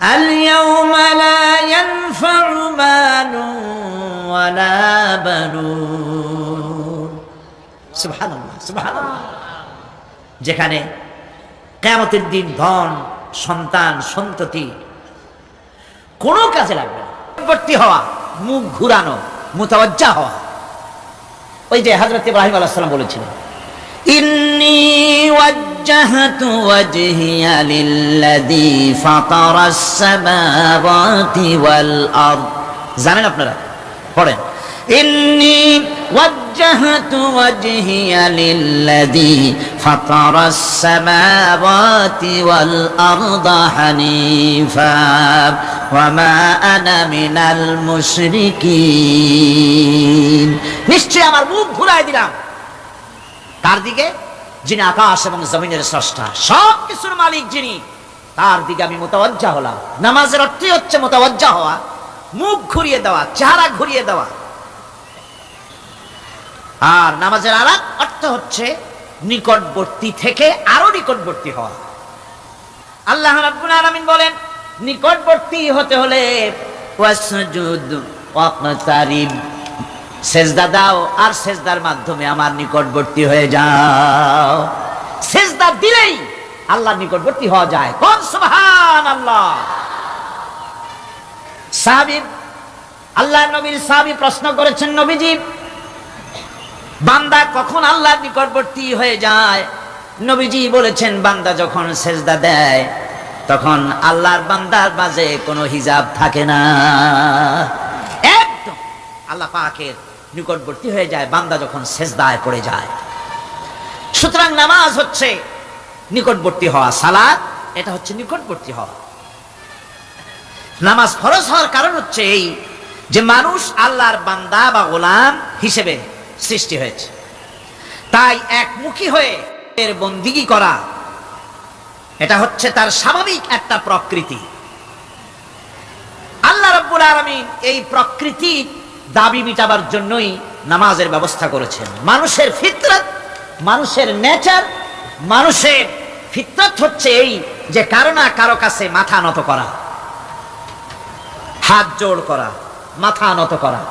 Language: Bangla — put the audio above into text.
اليوم لا ينفع مال ولا بنون সুবহানাল্লাহ সুবহানাল্লাহ। যেখানে কিয়ামতের দিন ধন সন্তান সন্ততি কোনো কাজে লাগবে না। পরবর্তী হওয়া, মুখ ঘুরানো, মুতাওয়াজ্জা হওয়া। ওই যে হযরত ইব্রাহিম আলাইহিস সালাম বলেছিলেন, ইন্নী ওয়াজ্জাহতু ওয়াজহিয়া লিল্লাযী ফাতারাস সামাওয়াতি ওয়াল আরদ। জানেন আপনারা? পড়েন, ইন্নী ওয়াজ্জাহতু ওয়াজহিয়া লিল্লাযী ফাতারাস সামাওয়াতি ওয়াল আরদা হানিফা ওয়া মা আনা মিনাল মুশরিকিন। নিশ্চয় আমার মুখ ঘুরাই দিলাম তার দিকে যিনি আকাশ এবং জমিনের স্রষ্টা, সব কিছুর মালিক যিনি, তার দিকে আমি মুতাওয়াজ্জা হলাম। নামাজের অর্থই হচ্ছে মুতাওয়াজ্জা হওয়া, মুখ ঘুরিয়ে দেওয়া, চেহারা ঘুরিয়ে দেওয়া। আর নামাজের আরেক অর্থ হচ্ছে নিকটবর্তী থেকে আরো নিকটবর্তী হওয়া। আল্লাহ রাব্বুল আলামিন বলেন, নিকটবর্তী হতে হলে ওয়াসজুদ ওয়াকতারিব, সেজদা দাও আর সেজদার মাধ্যমে আমার নিকটবর্তী হয়ে যাও। সেজদা দিলেই আল্লাহর নিকটবর্তী হওয়া যায়। কোন সুবহানাল্লাহ। সাহাবী, আল্লাহর নবীর সাহাবী প্রশ্ন করেছেন, নবীজি বান্দা কখন আল্লাহর নিকটবর্তী হয়ে যায়? নবীজি বলেছেন, বান্দা যখন সেজদা দেয় তখন আল্লাহর বান্দার মাঝে কোনো হিজাব থাকে না, একদম আল্লাহ পাকের নিকটবর্তী হয়ে যায় বান্দা যখন সেজদায় পড়ে যায়। সুতরাং নামাজ হচ্ছে নিকটবর্তী হওয়া, সালাত এটা হচ্ছে নিকটবর্তী হওয়া। নামাজ ফরজ হওয়ার কারণ হচ্ছে এই যে মানুষ আল্লাহর বান্দা বা গোলাম হিসেবে সৃষ্টি হয়েছে, তাই একমুখী হয়ে এর বন্দিগি করা এটা হচ্ছে তার স্বাভাবিক একটা প্রকৃতি। আল্লাহ রাব্বুল আলামিন এই প্রকৃতি দাবি মিটাবার জন্যই নামাজের ব্যবস্থা করেছেন। মানুষের ফিতরত, মানুষের নেচার, মানুষের ফিতরত হচ্ছে এই যে কারো না কারো কাছে মাথা নত করা, হাত জোড় করা, মাথা নত করা।